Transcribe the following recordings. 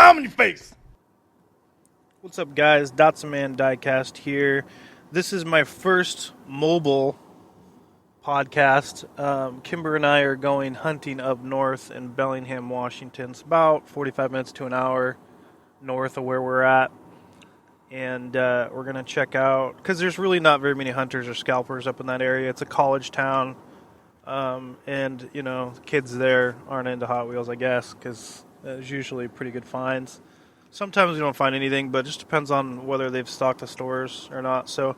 bomb in your face. What's up, guys? Dotsaman Diecast here. This is my first mobile podcast. Kimber and I are going hunting up north in Bellingham, Washington. It's about 45 minutes to an hour north of where we're at. And we're going to check out, because there's really not very many hunters or scalpers up in that area. It's a college town. And, you know, the kids there aren't into Hot Wheels, I guess, because there's usually pretty good finds. Sometimes we don't find anything, but it just depends on whether they've stocked the stores or not. So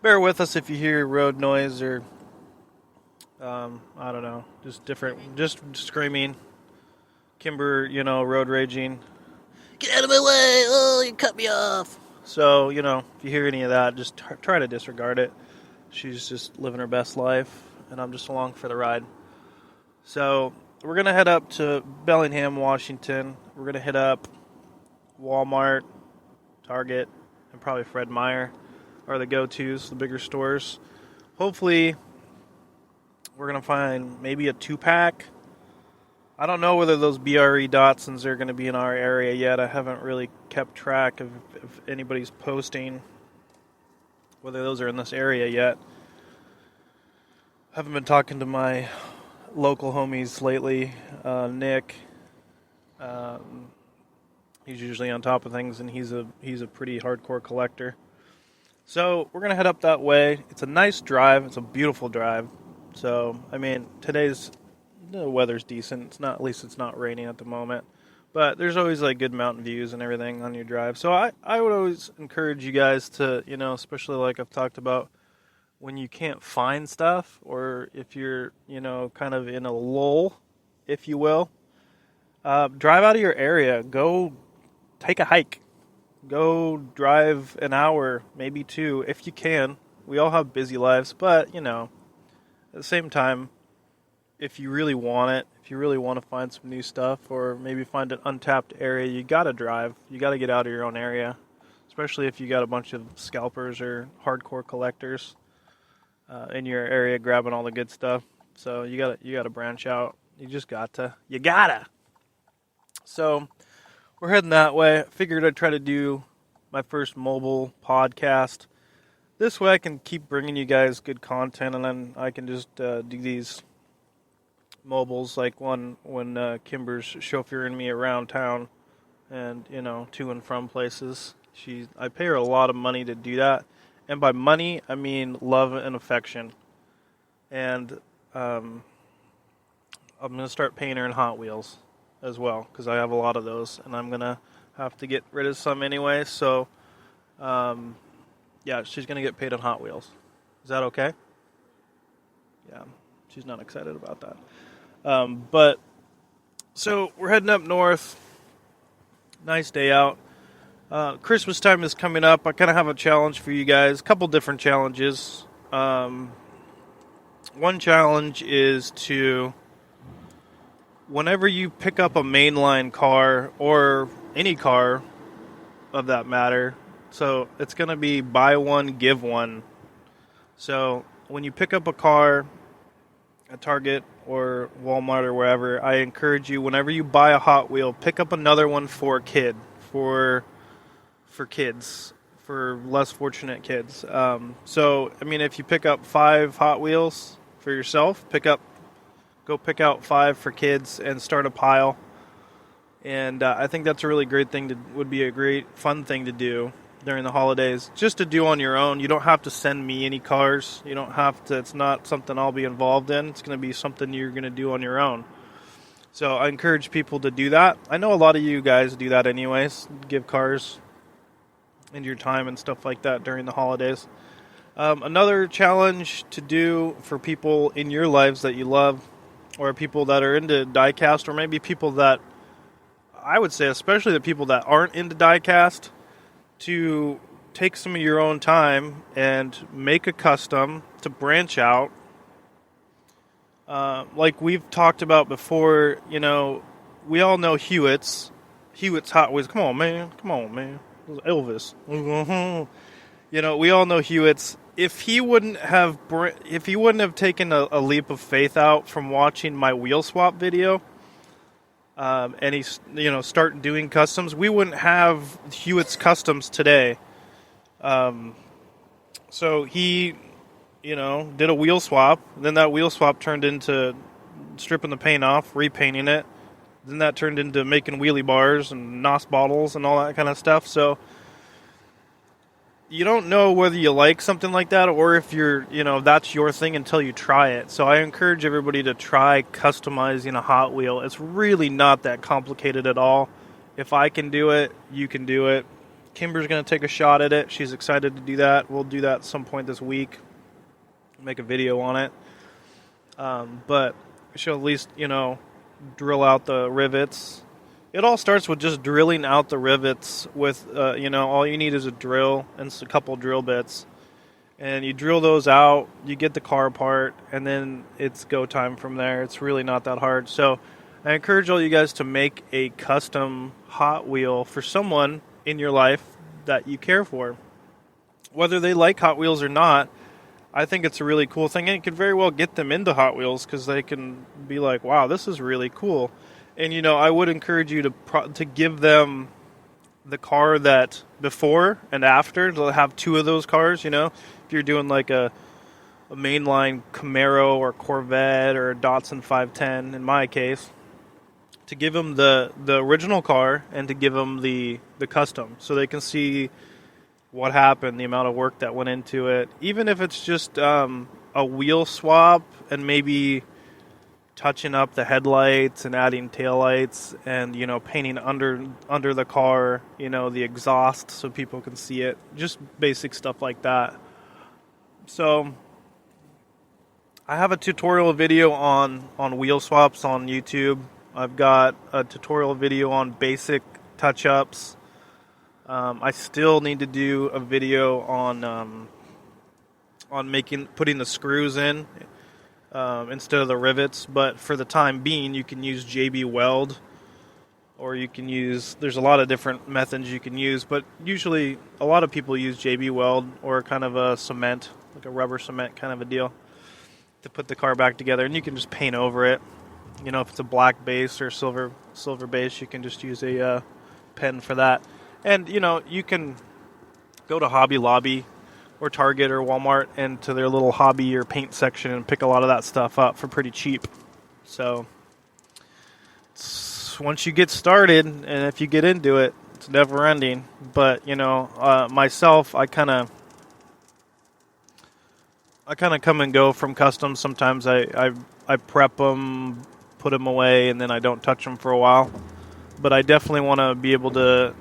bear with us if you hear road noise or, I don't know, just screaming. Kimber, you know, road raging. Get out of my way! Oh, you cut me off! So, you know, if you hear any of that, just try to disregard it. She's just living her best life, and I'm just along for the ride. So we're going to head up to Bellingham, Washington. We're going to hit up Walmart, Target, and probably Fred Meyer are the go-tos, the bigger stores. Hopefully, we're going to find maybe a 2-pack. I don't know whether those BRE Datsuns are going to be in our area yet. I haven't really kept track of if anybody's posting whether those are in this area yet. I haven't been talking to my local homies lately. Nick, he's usually on top of things, and he's a pretty hardcore collector. So we're gonna head up that way. It's a nice drive. It's a beautiful drive. So I mean, the weather's decent. At least it's not raining at the moment. But there's always like good mountain views and everything on your drive. So I would always encourage you guys to, you know, especially like I've talked about, when you can't find stuff, or if you're, you know, kind of in a lull, if you will, drive out of your area. Go take a hike. Go drive an hour, maybe 2, if you can. We all have busy lives, but, you know, at the same time, if you really want it, if you really want to find some new stuff, or maybe find an untapped area, you got to drive. You got to get out of your own area, especially if you got a bunch of scalpers or hardcore collectors in your area grabbing all the good stuff. So you gotta branch out. You gotta. So we're heading that way. I figured I'd try to do my first mobile podcast. This way I can keep bringing you guys good content, and then I can just do these mobiles, like one when Kimber's chauffeuring me around town and, you know, to and from places. I pay her a lot of money to do that. And by money, I mean love and affection. And I'm going to start paying her in Hot Wheels as well, because I have a lot of those, and I'm going to have to get rid of some anyway. So, yeah, she's going to get paid on Hot Wheels. Is that okay? Yeah, she's not excited about that. But, so we're heading up north. Nice day out. Christmas time is coming up. I kind of have a challenge for you guys. A couple different challenges. One challenge is to, whenever you pick up a mainline car, or any car of that matter, so it's going to be buy one, give one. So when you pick up a car at Target or Walmart or wherever, I encourage you, whenever you buy a Hot Wheel, pick up another one for a kid, for kids, for less fortunate kids. So, I mean, if you pick up 5 Hot Wheels for yourself, go pick out 5 for kids and start a pile. And I think that's a really great thing would be a great fun thing to do during the holidays, just to do on your own. You don't have to send me any cars. You don't have to, it's not something I'll be involved in. It's going to be something you're going to do on your own. So I encourage people to do that. I know a lot of you guys do that anyways, give cars into your time and stuff like that during the holidays. Another challenge to do for people in your lives that you love, or people that are into diecast, or maybe people that, I would say especially the people that aren't into diecast, to take some of your own time and make a custom, to branch out. Like we've talked about before, you know, we all know Hewitt's Hot Wheels. Come on, man. Elvis. You know, we all know Hewitt's. If he wouldn't have taken a leap of faith out from watching my wheel swap video, and he start doing customs, we wouldn't have Hewitt's Customs today. So he did a wheel swap. Then that wheel swap turned into stripping the paint off, repainting it. Then that turned into making wheelie bars and NOS bottles and all that kind of stuff. So you don't know whether you like something like that or if that's your thing until you try it. So I encourage everybody to try customizing a Hot Wheel. It's really not that complicated at all. If I can do it, you can do it. Kimber's going to take a shot at it. She's excited to do that. We'll do that at some point this week. Make a video on it. But she'll at least, drill out the rivets. It all starts with just drilling out the rivets with, all you need is a drill and a couple drill bits. And you drill those out, you get the car apart, and then it's go time from there. It's really not that hard. So I encourage all you guys to make a custom Hot Wheel for someone in your life that you care for. Whether they like Hot Wheels or not, I think it's a really cool thing. And it could very well get them into Hot Wheels because they can be like, wow, this is really cool. And, I would encourage you to give them the car that before and after. They'll have two of those cars, If you're doing like a mainline Camaro or Corvette or a Datsun 510, in my case, to give them the original car and to give them the custom so they can see what happened, the amount of work that went into it. Even if it's just a wheel swap and maybe touching up the headlights and adding taillights and, painting under the car, the exhaust so people can see it. Just basic stuff like that. So I have a tutorial video on wheel swaps on YouTube. I've got a tutorial video on basic touch-ups. I still need to do a video on putting the screws in instead of the rivets. But for the time being, you can use JB Weld, or you can use. There's a lot of different methods you can use, but usually a lot of people use JB Weld or kind of a cement, like a rubber cement kind of a deal, to put the car back together, and you can just paint over it. If it's a black base or silver base, you can just use a pen for that. And, you can go to Hobby Lobby or Target or Walmart and to their little hobby or paint section and pick a lot of that stuff up for pretty cheap. So once you get started and if you get into it, it's never ending. But, myself, I kind of come and go from customs. Sometimes I prep them, put them away, and then I don't touch them for a while. But I definitely want to be able to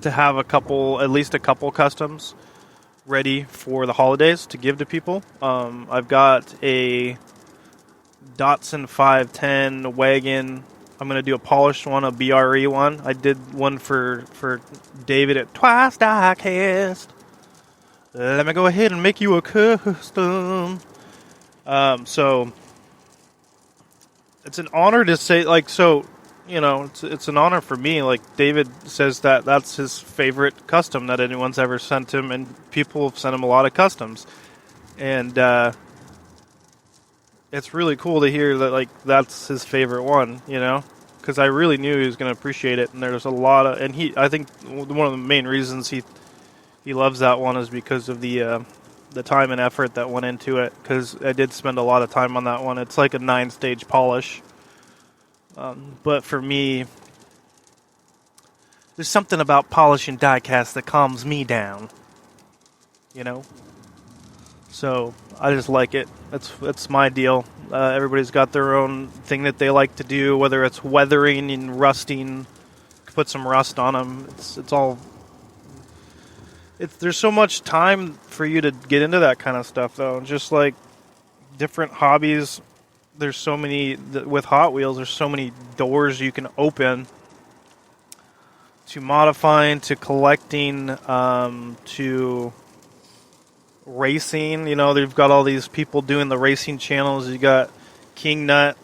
have at least a couple customs ready for the holidays to give to people. I've got a Datsun 510 wagon. I'm going to do a polished one, a BRE one. I did one for David at Twice Diecast. Let me go ahead and make you a custom. So it's an honor to say, it's an honor for me. Like, David says that's his favorite custom that anyone's ever sent him, and people have sent him a lot of customs. And it's really cool to hear that, that's his favorite one, because I really knew he was going to appreciate it. And there's a lot of, I think one of the main reasons he loves that one is because of the time and effort that went into it, because I did spend a lot of time on that one. It's like a 9-stage polish. But for me, there's something about polishing diecast that calms me down, So I just like it. That's my deal. Everybody's got their own thing that they like to do, whether it's weathering and rusting, put some rust on them. It's all. There's so much time for you to get into that kind of stuff, though. Just like different hobbies. There's so many, with Hot Wheels, there's so many doors you can open to modifying, to collecting, to racing. They've got all these people doing the racing channels. You got King Nut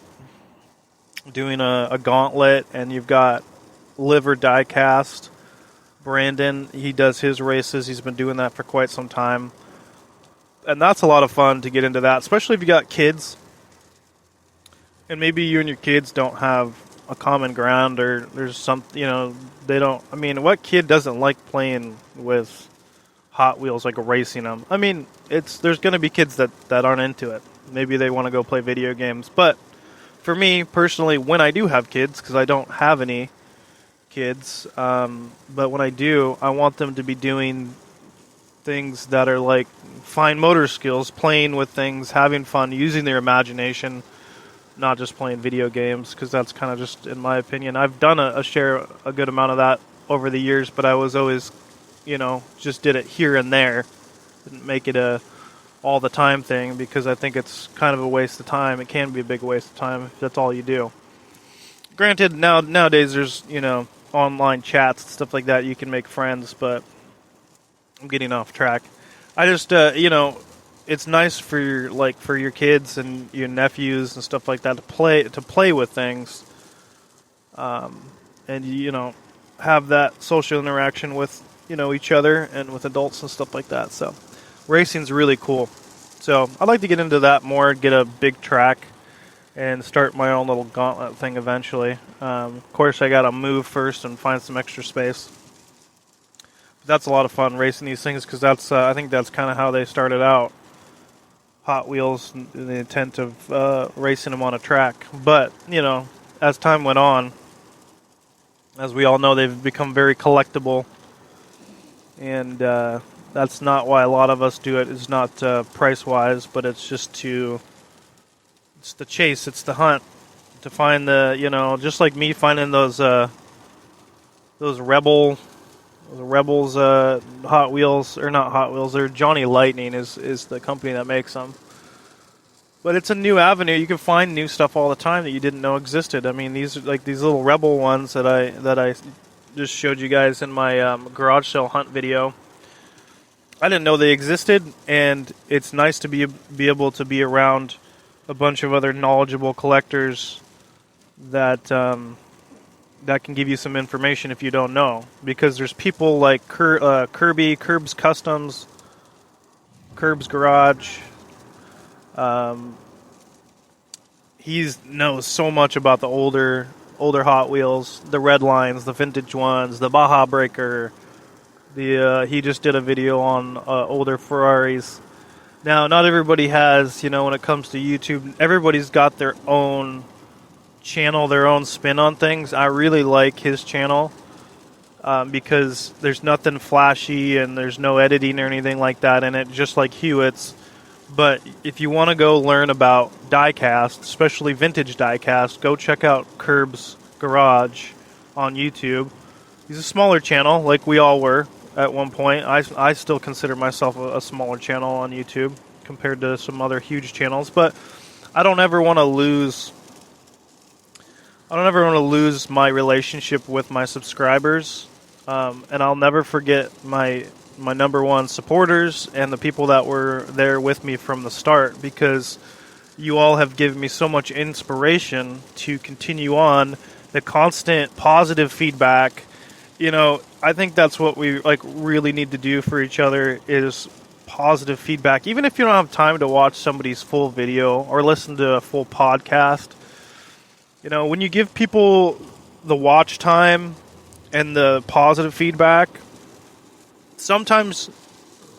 doing a gauntlet, and you've got Liver Diecast. Brandon, he does his races. He's been doing that for quite some time. And that's a lot of fun to get into that, especially if you got kids. And maybe you and your kids don't have a common ground, or there's some, they don't. I mean, what kid doesn't like playing with Hot Wheels, like racing them? I mean, there's going to be kids that aren't into it. Maybe they want to go play video games. But for me personally, when I do have kids, because I don't have any kids, but when I do, I want them to be doing things that are like fine motor skills, playing with things, having fun, using their imagination, not just playing video games, because that's kind of just, in my opinion, I've done a good amount of that over the years, but I was always, just did it here and there, didn't make it a all the time thing, because I think it's kind of a waste of time. It can be a big waste of time if that's all you do. Granted, nowadays there's, online chats and stuff like that, you can make friends, but I'm getting off track. I just, it's nice for your kids and your nephews and stuff like that to play with things, and have that social interaction with each other and with adults and stuff like that. So racing's really cool. So I'd like to get into that more, get a big track, and start my own little gauntlet thing eventually. Of course, I gotta move first and find some extra space. But that's a lot of fun racing these things, because I think that's kind of how they started out. Hot Wheels, in the intent of racing them on a track. But as time went on, as we all know, they've become very collectible, and that's not why a lot of us do it. It's not price-wise, but it's just it's the chase, it's the hunt, to find just like me finding those Rebels Hot Wheels, or not Hot Wheels, they're Johnny Lightning is the company that makes them. But it's a new avenue. You can find new stuff all the time that you didn't know existed. I mean, these are like these little Rebel ones that I just showed you guys in my garage sale hunt video. I didn't know they existed, and it's nice to be able to be around a bunch of other knowledgeable collectors that can give you some information if you don't know. Because there's people like Kirby, Curbs Customs, Curbs Garage. He knows so much about the older Hot Wheels, the red lines, the vintage ones, the Baja Breaker. He just did a video on older Ferraris. Now, not everybody has, when it comes to YouTube, everybody's got their own channel, their own spin on things. I really like his channel because there's nothing flashy and there's no editing or anything like that in it, just like Hewitt's. But if you want to go learn about diecast, especially vintage diecast, go check out Curbs Garage on YouTube. He's a smaller channel, like we all were at one point. I still consider myself a smaller channel on YouTube compared to some other huge channels, but I don't ever want to lose my relationship with my subscribers, and I'll never forget my number one supporters and the people that were there with me from the start, because you all have given me so much inspiration to continue on. The constant positive feedback, I think that's what we really need to do for each other, is positive feedback. Even if you don't have time to watch somebody's full video or listen to a full podcast, when you give people the watch time and the positive feedback, sometimes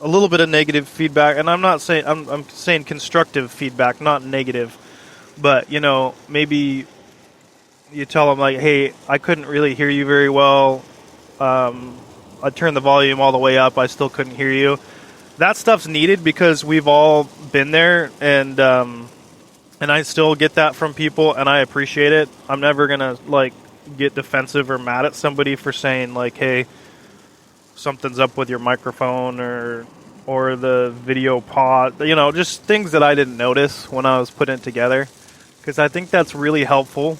a little bit of negative feedback, and I'm saying constructive feedback, not negative, but maybe you tell them like, hey, I couldn't really hear you very well. I turned the volume all the way up. I still couldn't hear you. That stuff's needed, because we've all been there, and I still get that from people, and I appreciate it. I'm never gonna get defensive or mad at somebody for saying hey, something's up with your microphone or the video pod. Just things that I didn't notice when I was putting it together, because I think that's really helpful.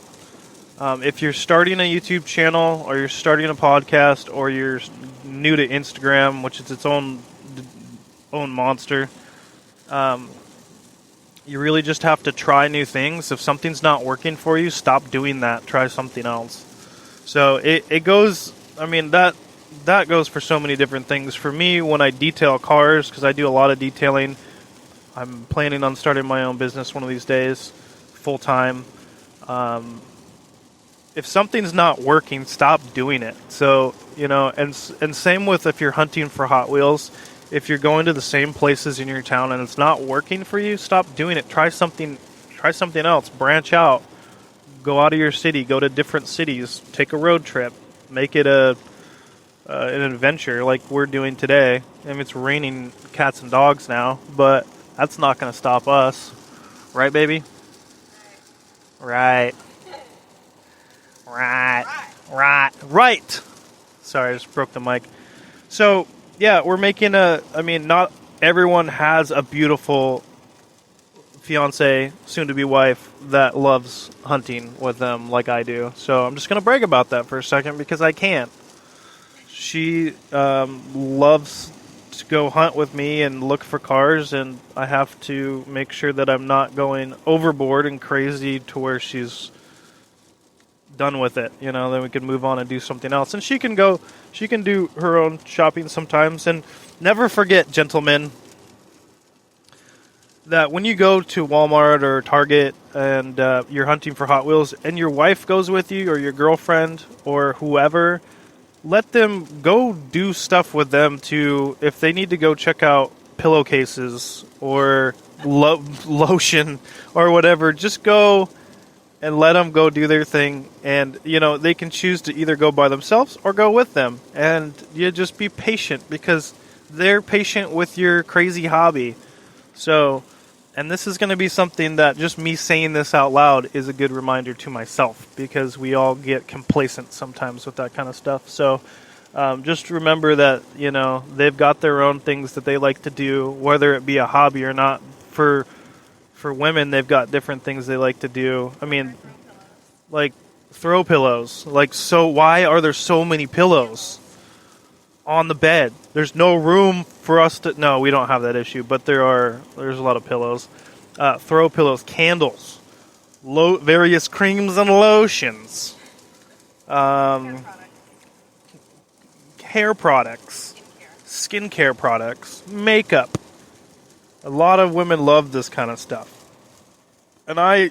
If you're starting a YouTube channel, or you're starting a podcast, or you're new to Instagram, which is its own monster, you really just have to try new things. If something's not working for you, stop doing that. Try something else. So it goes. I mean, that goes for so many different things. For me, when I detail cars, because I do a lot of detailing, I'm planning on starting my own business one of these days, full time. if something's not working, stop doing it. So, and same with if you're hunting for Hot Wheels. If you're going to the same places in your town and it's not working for you, stop doing it. Try something else. Branch out. Go out of your city. Go to different cities. Take a road trip. Make it an adventure like we're doing today. I mean, it's raining cats and dogs now, but that's not going to stop us. Right, baby? Right. Sorry, I just broke the mic. So, yeah, we're making not everyone has a beautiful fiance, soon-to-be wife, that loves hunting with them like I do. So I'm just going to brag about that for a second because I can. She loves to go hunt with me and look for cars, and I have to make sure that I'm not going overboard and crazy to where she's done with it. Then we can move on and do something else. And she can do her own shopping sometimes. And never forget, gentlemen, that when you go to Walmart or Target and you're hunting for Hot Wheels and your wife goes with you or your girlfriend or whoever, let them go do stuff with them too. If they need to go check out pillowcases or lotion or whatever, just go and let them go do their thing. And, they can choose to either go by themselves or go with them. And you just be patient because they're patient with your crazy hobby. So, and this is going to be something that just me saying this out loud is a good reminder to myself because we all get complacent sometimes with that kind of stuff. So, just remember that, they've got their own things that they like to do, whether it be a hobby or not. For women, they've got different things they like to do. I mean, like throw pillows. So why are there so many pillows on the bed? There's no room for us to... No, we don't have that issue, but there's a lot of pillows. Throw pillows, candles, various creams and lotions, hair products, skincare products, makeup. A lot of women love this kind of stuff. And I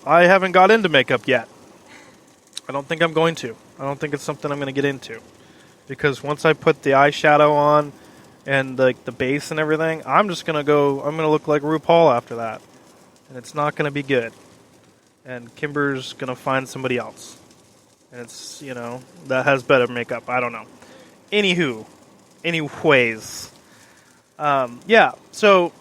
haven't got into makeup yet. I don't think I'm going to. I don't think it's something I'm going to get into. Because once I put the eyeshadow on and the base and everything, I'm going to look like RuPaul after that. And it's not going to be good. And Kimber's going to find somebody else. And it's, that has better makeup. I don't know. Anyways. So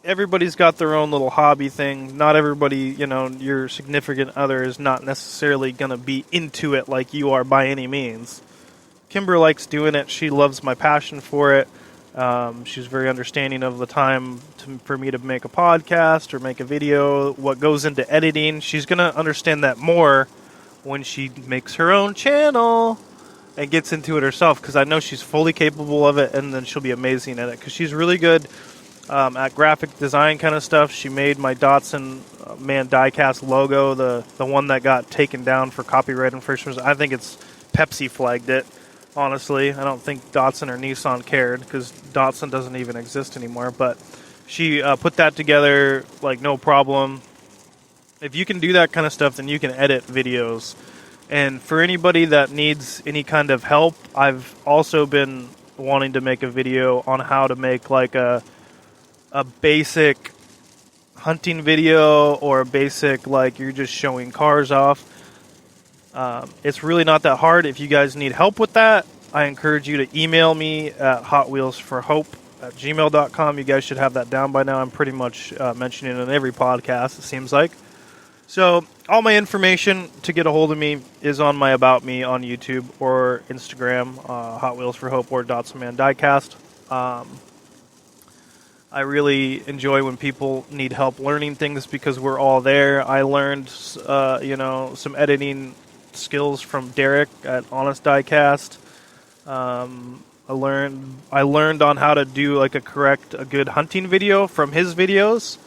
everybody's got their own little hobby thing. Not everybody, your significant other is not necessarily going to be into it like you are by any means. Kimber likes doing it. She loves my passion for it. She's very understanding of the time for me to make a podcast or make a video, what goes into editing. She's going to understand that more when she makes her own channel and gets into it herself, because I know she's fully capable of it, and then she'll be amazing at it, because she's really good at graphic design kind of stuff. She made my Datsun Man diecast logo, the one that got taken down for copyright infringements. I think it's Pepsi flagged it, honestly. I don't think Datsun or Nissan cared, because Datsun doesn't even exist anymore, but she put that together like no problem. If you can do that kind of stuff, then you can edit videos. And for anybody that needs any kind of help, I've also been wanting to make a video on how to make like a basic hunting video, or a basic like you're just showing cars off. It's really not that hard. If you guys need help with that, I encourage you to email me at hotwheelsforhope@gmail.com. You guys should have that down by now. I'm pretty much mentioning it in every podcast, it seems like. So all my information to get a hold of me is on my About Me on YouTube or Instagram, Hot Wheels for Hope or Datsun Man Diecast. I really enjoy when people need help learning things, because we're all there. I learned, some editing skills from Derek at Honest Diecast. I learned on how to do like a good hunting video from his videos.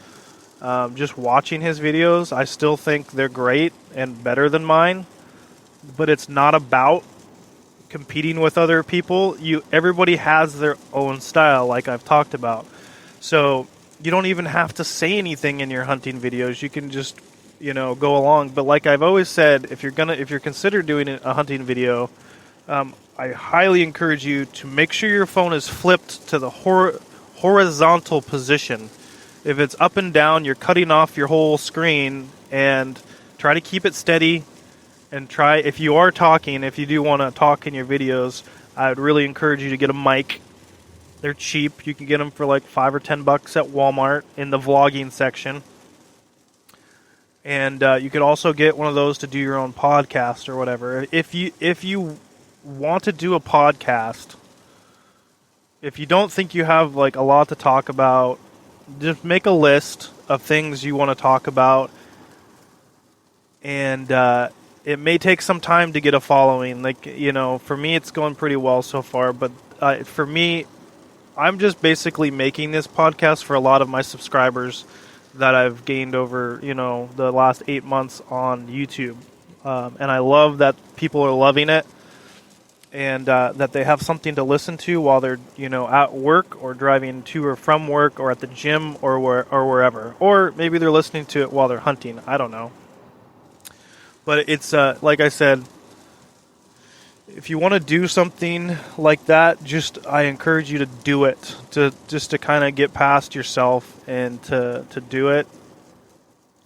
Just watching his videos, I still think they're great and better than mine. But it's not about competing with other people. Everybody has their own style, like I've talked about. So you don't even have to say anything in your hunting videos. You can just, go along. But like I've always said, if you're considered doing a hunting video, I highly encourage you to make sure your phone is flipped to the horizontal position. If it's up and down, you're cutting off your whole screen, and try to keep it steady. And try, if you are talking, if you do want to talk in your videos, I would really encourage you to get a mic. They're cheap. You can get them for like $5 or $10 at Walmart in the vlogging section. And you could also get one of those to do your own podcast or whatever. If you want to do a podcast, if you don't think you have like a lot to talk about, just make a list of things you want to talk about. And it may take some time to get a following. Like, for me, it's going pretty well so far. But for me, I'm just basically making this podcast for a lot of my subscribers that I've gained over, the last 8 months on YouTube. And I love that people are loving it, and that they have something to listen to while they're, at work or driving to or from work or at the gym or wherever. Or maybe they're listening to it while they're hunting. I don't know. But it's, like I said, if you want to do something like that, I encourage you to do it. To kind of get past yourself and to do it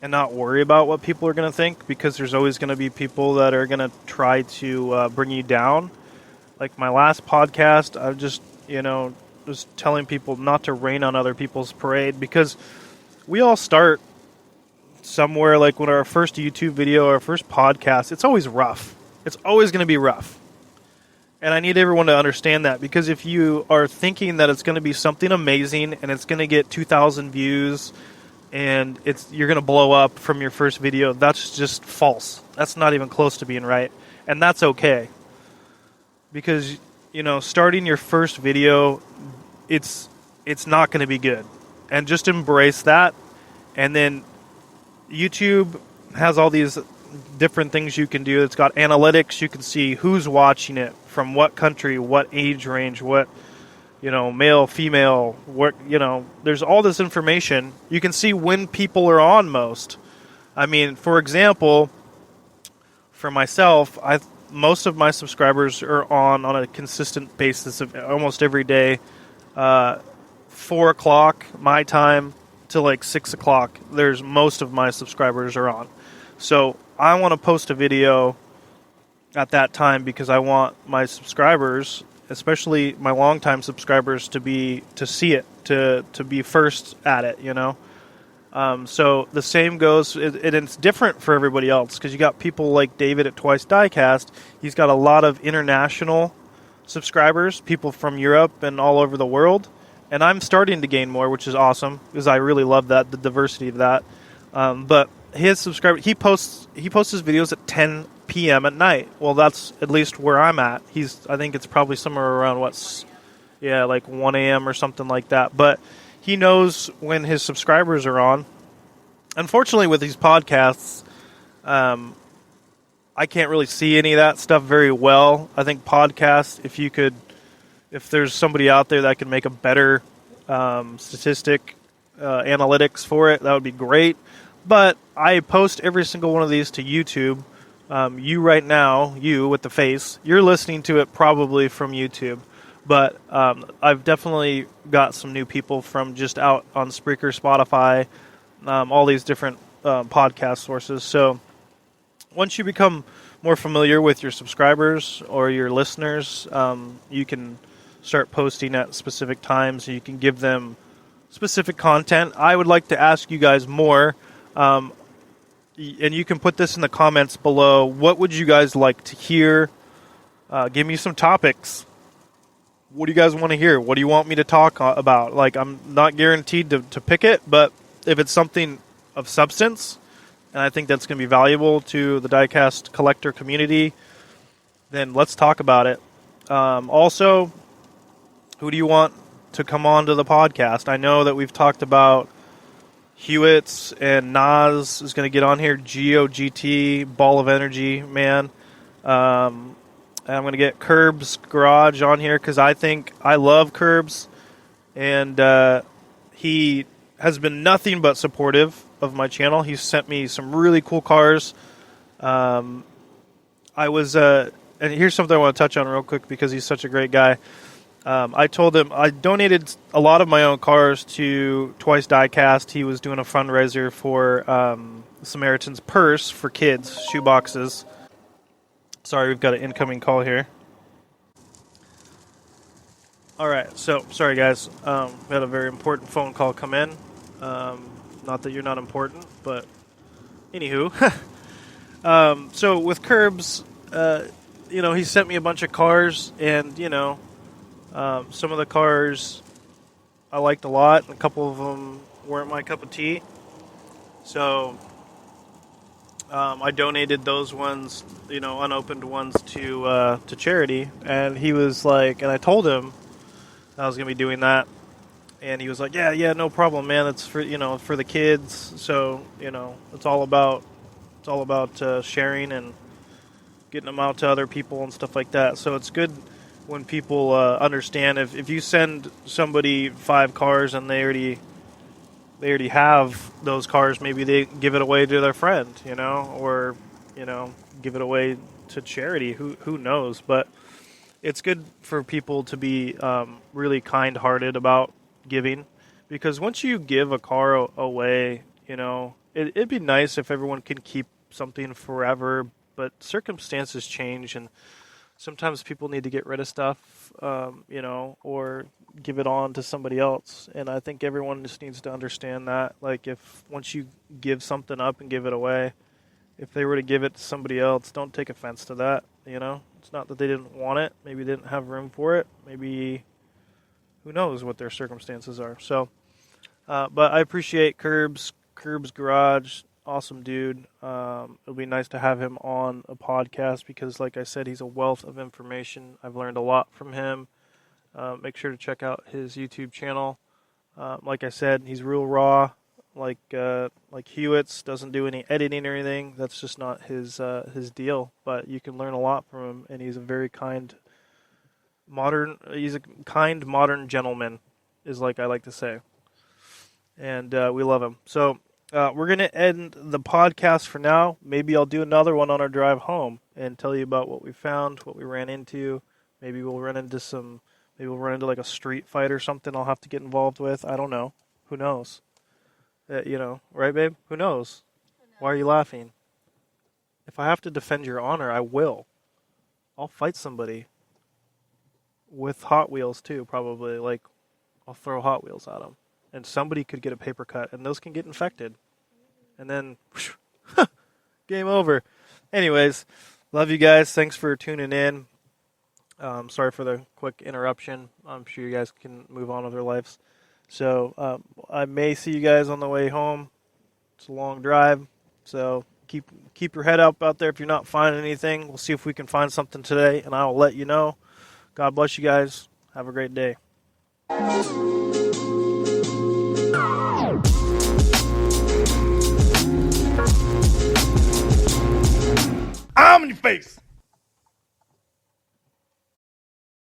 and not worry about what people are going to think, because there's always going to be people that are going to try to bring you down. Like my last podcast, I just telling people not to rain on other people's parade, because we all start somewhere. Like when our first YouTube video, our first podcast, it's always rough. It's always going to be rough. And I need everyone to understand that, because if you are thinking that it's going to be something amazing and it's going to get 2,000 views and you're going to blow up from your first video, that's just false. That's not even close to being right. And that's okay. Because, starting your first video, it's not going to be good. And just embrace that. And then YouTube has all these different things you can do. It's got analytics. You can see who's watching it, from what country, what age range, what, male, female, what, there's all this information. You can see when people are on most. I mean, for example, for myself, most of my subscribers are on a consistent basis of almost every day, 4 o'clock my time to like 6 o'clock. There's most of my subscribers are on. So I want to post a video at that time, because I want my subscribers, especially my longtime subscribers, to see it, to be first at it, So the same goes, and it's different for everybody else, because you got people like David at Twice Diecast. He's got a lot of international subscribers, people from Europe and all over the world. And I'm starting to gain more, which is awesome, because I really love that, the diversity of that. But his subscriber, he posts his videos at 10 p.m. at night. Well, that's at least where I'm at. I think it's probably somewhere around like 1 a.m. or something like that. But he knows when his subscribers are on. Unfortunately, with these podcasts, I can't really see any of that stuff very well. I think podcasts, if there's somebody out there that can make a better statistic analytics for it, that would be great. But I post every single one of these to YouTube. You right now, you with the face, you're listening to it probably from YouTube. But I've definitely got some new people from just out on Spreaker, Spotify, all these different podcast sources. So once you become more familiar with your subscribers or your listeners, you can start posting at specific times. You can give them specific content. I would like to ask you guys more, and you can put this in the comments below. What would you guys like to hear? Give me some topics. What do you guys want to hear? What do you want me to talk about? Like, I'm not guaranteed to pick it, but if it's something of substance, and I think that's going to be valuable to the diecast collector community, then let's talk about it. Also, who do you want to come on to the podcast? I know that we've talked about Hewitt's, and Nas is going to get on here. GOGT, Ball of Energy, man. And I'm going to get Curbs Garage on here, because I love Curbs, and he has been nothing but supportive of my channel. He sent me some really cool cars. I was, and here's something I want to touch on real quick because he's such a great guy. I told him I donated a lot of my own cars to Twice Diecast. He was doing a fundraiser for Samaritan's Purse for kids, shoe boxes. Sorry, we've got an incoming call here. All right, so sorry guys, we had a very important phone call come in. Not that you're not important, but anywho. So with Curbs, he sent me a bunch of cars, and some of the cars I liked a lot, and a couple of them weren't my cup of tea. So I donated those ones, unopened ones to charity, and he was like, and I told him I was gonna be doing that, and he was like, yeah, no problem, man. It's for the kids. So it's all about sharing and getting them out to other people and stuff like that. So it's good when people understand if you send somebody 5 cars and they already have those cars, maybe they give it away to their friend, or give it away to charity. Who knows? But it's good for people to be really kind-hearted about giving, because once you give a car away, it'd be nice if everyone can keep something forever, but circumstances change, and sometimes people need to get rid of stuff, or give it on to somebody else. And I think everyone just needs to understand that. Like, if once you give something up and give it away, if they were to give it to somebody else, don't take offense to that. It's not that they didn't want it. Maybe they didn't have room for it. Maybe, who knows what their circumstances are. So, but I appreciate Curbs Garage. Awesome dude. It'll be nice to have him on a podcast because, like I said, he's a wealth of information. I've learned a lot from him. Make sure to check out his YouTube channel. Like I said, he's real raw. Like Hewitt's doesn't do any editing or anything. That's just not his deal. But you can learn a lot from him, and he's a very kind, modern gentleman, is like I like to say. And we love him. So we're going to end the podcast for now. Maybe I'll do another one on our drive home and tell you about what we found, what we ran into. Maybe we'll run into like a street fight or something I'll have to get involved with. I don't know. Who knows? Right, babe? Who knows? Why are you laughing? If I have to defend your honor, I will. I'll fight somebody with Hot Wheels too, probably. Like, I'll throw Hot Wheels at them. And somebody could get a paper cut, and those can get infected. And then, game over. Anyways, love you guys. Thanks for tuning in. Sorry for the quick interruption. I'm sure you guys can move on with their lives. So I may see you guys on the way home. It's a long drive, so keep your head up out there if you're not finding anything. We'll see if we can find something today, and I will let you know. God bless you guys. Have a great day. I'm in your face.